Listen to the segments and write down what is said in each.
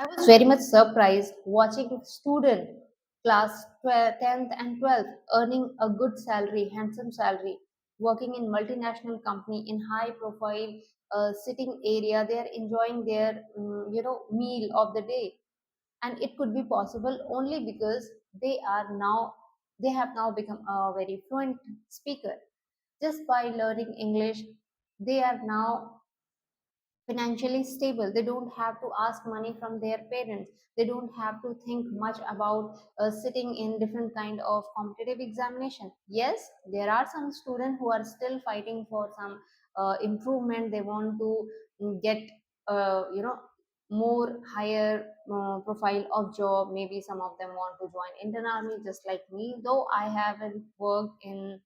I was very much surprised watching student class 10th and 12th earning a good salary, handsome salary, working in multinational company in high profile sitting area. They are enjoying their meal of the day, and it could be possible only because they have now become a very fluent speaker just by learning English. They are now financially stable. They don't have to ask money from their parents. They don't have to think much about sitting in different kind of competitive examination. Yes, there are some students who are still fighting for some improvement. They want to get more higher profile of job. Maybe some of them want to join Indian Army just like me, though I haven't worked in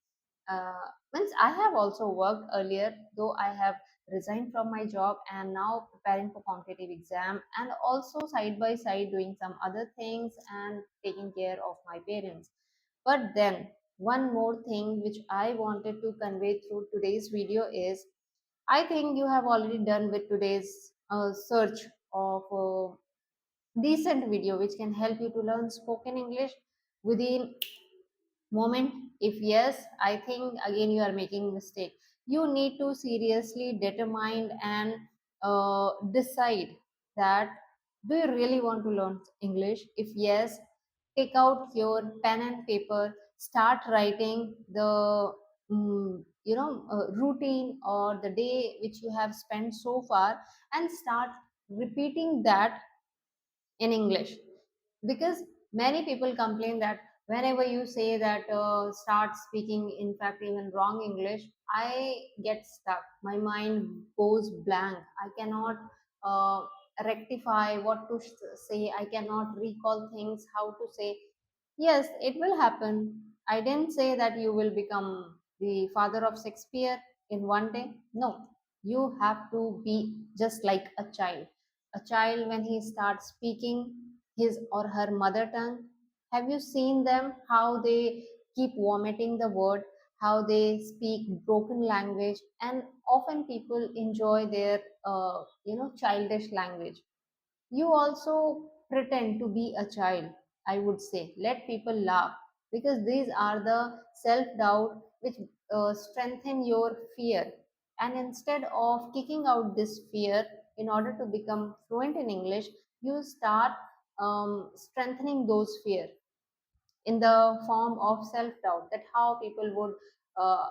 uh, means I have also worked earlier, though I have resigned from my job and now preparing for competitive exam, and also side by side doing some other things and taking care of my parents. But then one more thing which I wanted to convey through today's video is, I think you have already done with today's search of decent video which can help you to learn spoken English within moment. If yes, I think again you are making mistake. You need to seriously determine and decide that, do you really want to learn English? If yes, take out your pen and paper, start writing the routine or the day which you have spent so far, and start repeating that in English. Because many people complain that whenever you say that start speaking, in fact, even wrong English, I get stuck. My mind goes blank. I cannot uh, rectify what to say. I cannot recall things, how to say. Yes, it will happen. I didn't say that you will become the father of Shakespeare in one day. No, you have to be just like a child. A child, when he starts speaking his or her mother tongue, have you seen them how they keep vomiting the word, how they speak broken language, and often people enjoy their childish language. You also pretend to be a child. I would say let people laugh, because these are the self doubt which strengthen your fear. And instead of kicking out this fear in order to become fluent in English, you start strengthening those fear in the form of self doubt, that how people would uh,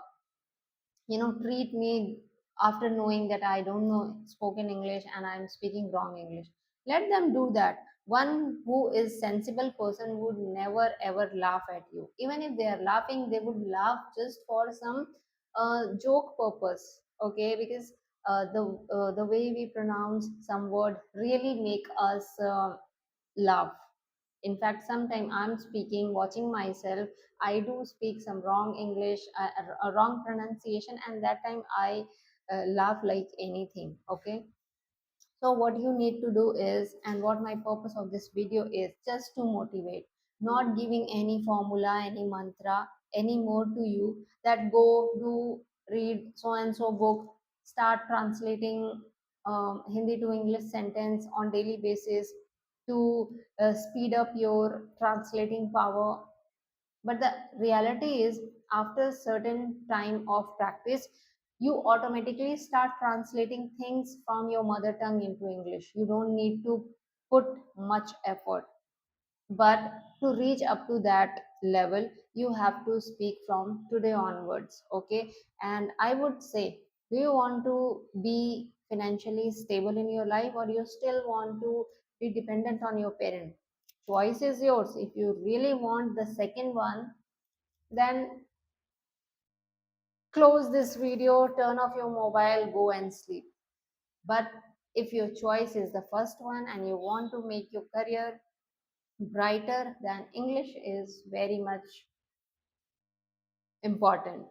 treat me after knowing that I don't know spoken English and I'm speaking wrong English. Let them do that. One who is sensible person would never ever laugh at you. Even if they are laughing, they would laugh just for some joke purpose. Okay, because the way we pronounce some word really make us laugh. In fact, sometimes I'm speaking watching myself, I do speak some wrong English, a wrong pronunciation, and that time I laugh like anything. Okay, so what you need to do is, and what my purpose of this video is, just to motivate, not giving any formula, any mantra anymore to you, that go do read so and so book, start translating Hindi to English sentence on daily basis to speed up your translating power. But the reality is, after certain time of practice, you automatically start translating things from your mother tongue into English. You don't need to put much effort. But to reach up to that level, you have to speak from today onwards. Okay. And I would say, do you want to be financially stable in your life, or you still want to be dependent on your parent? Choice is yours. If you really want the second one, then close this video, turn off your mobile, go and sleep. But if your choice is the first one and you want to make your career brighter, then English is very much important.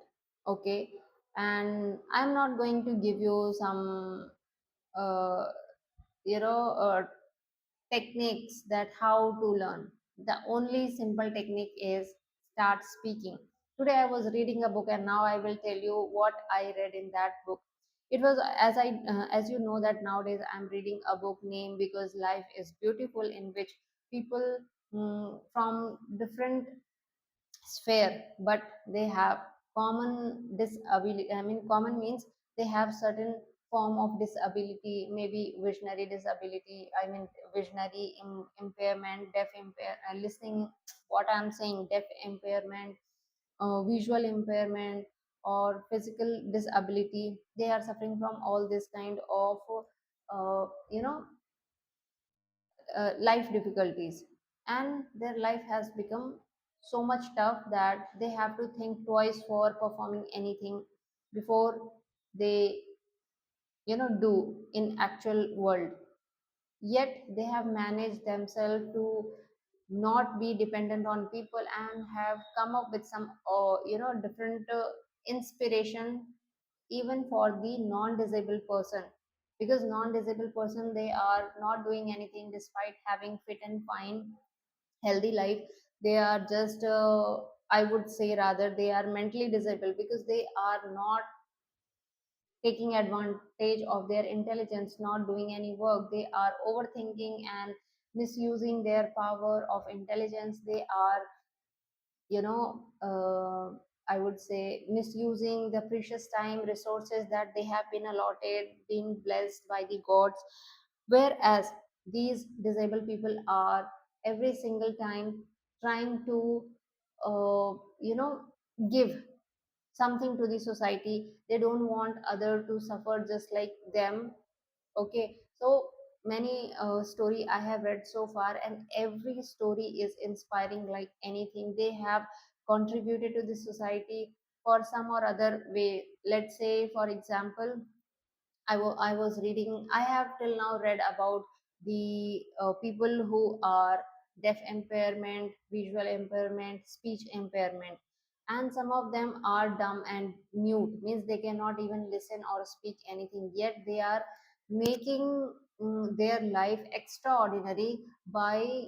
Okay, and I'm not going to give you some uh, you know uh, techniques that how to learn. The only simple technique is start speaking. Today I was reading a book, and now I will tell you what I read in that book. It was, as you know, that nowadays I'm reading a book named Because Life is Beautiful, in which people from different sphere, but they have common disability. I mean, common means they have certain form of disability, maybe visionary disability. I mean, visionary impairment, listening. What I'm saying, deaf impairment, visual impairment, or physical disability. They are suffering from all this kind of, you know, life difficulties, and their life has become so much tough that they have to think twice for performing anything before they, do in actual world. Yet they have managed themselves to not be dependent on people, and have come up with some different inspiration, even for the non-disabled person. Because non-disabled person, they are not doing anything despite having fit and fine healthy life. They are just, I would say, rather they are mentally disabled, because they are not taking advantage of their intelligence, not doing any work. They are overthinking and misusing their power of intelligence. They are, you know, I would say, misusing the precious time resources that they have been allotted, being blessed by the gods. Whereas these disabled people are every single time trying to, uh, you know, give something to the society. They don't want other to suffer just like them. Okay, so many story I have read so far, and every story is inspiring like anything. They have contributed to the society for some or other way. Let's say, for example, I was reading, I have till now read about the people who are deaf impairment, visual impairment, speech impairment, and some of them are dumb and mute, means they cannot even listen or speak anything. Yet they are making their life extraordinary by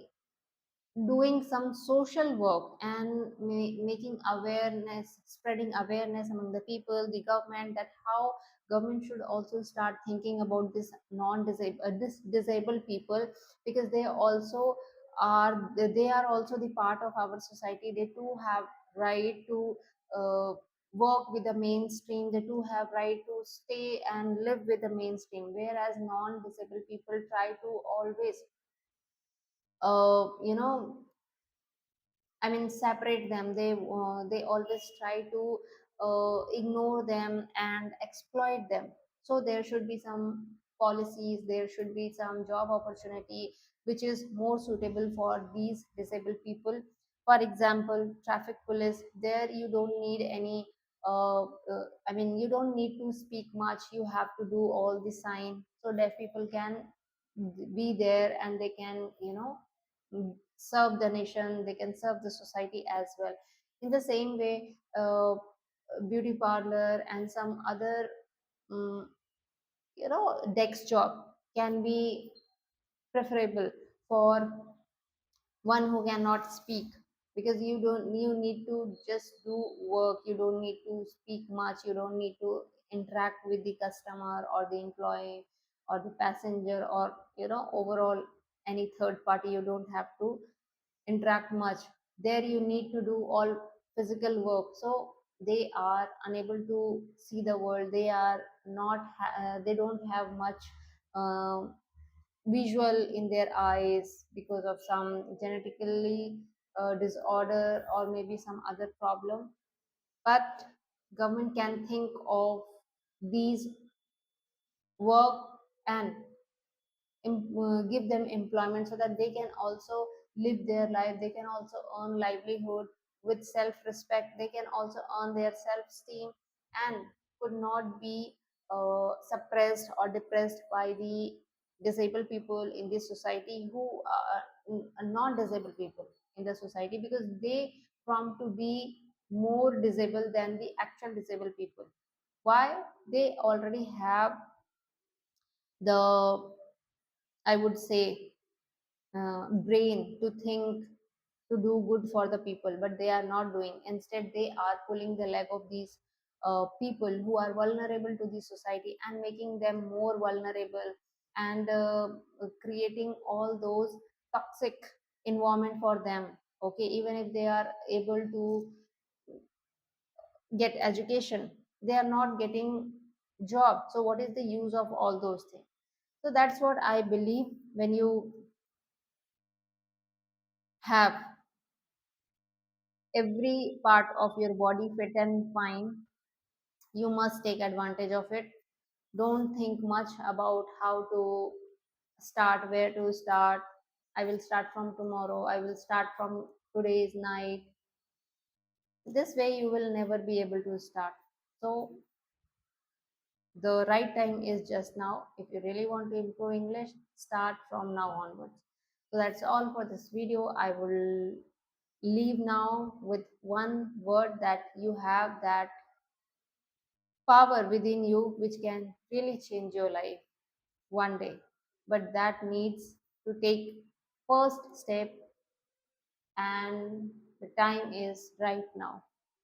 doing some social work and making awareness, spreading awareness among the people, the government, that how government should also start thinking about this non-disabled, this disabled people, because they also they are also the part of our society. They too have right to uh, work with the mainstream. They too have right to stay and live with the mainstream, whereas non-disabled people try to always, you know, I mean, separate them. They always try to ignore them and exploit them. So there should be some policies. There should be some job opportunity which is more suitable for these disabled people. For example, traffic police. There you don't need any. I mean, you don't need to speak much. You have to do all the sign, so deaf people can be there, and they can, serve the nation. They can serve the society as well. In the same way, beauty parlor and some other, um, desk job can be preferable for one who cannot speak, because you need to just do work. You don't need to speak much. You don't need to interact with the customer or the employee or the passenger, or overall any third party. You don't have to interact much. There you need to do all physical work. So they are unable to see the world. They are not they don't have much um visual in their eyes, because of some genetically disorder, or maybe some other problem. But government can think of these work and give them employment, so that they can also live their life. They can also earn livelihood with self respect. They can also earn their self esteem, and could not be suppressed or depressed by the disabled people in this society, who are non disabled people in the society, because they from to be more disabled than the actual disabled people. Why? They already have the, I would say, brain to think, to do good for the people, but they are not doing. Instead, they are pulling the leg of these people who are vulnerable to the society and making them more vulnerable, and creating all those toxic environment for them. Okay, even if they are able to get education, they are not getting job, so what is the use of all those things? So that's what I believe. When you have every part of your body fit and fine, you must take advantage of it. Don't think much about how to start, where to start. I will start from tomorrow, I will start from today's night. This way you will never be able to start. So the right time is just now. If you really want to improve English, start from now onwards. So that's all for this video. I will leave now with one word, that you have that power within you which can really change your life one day, but that needs to take first step, and the time is right now.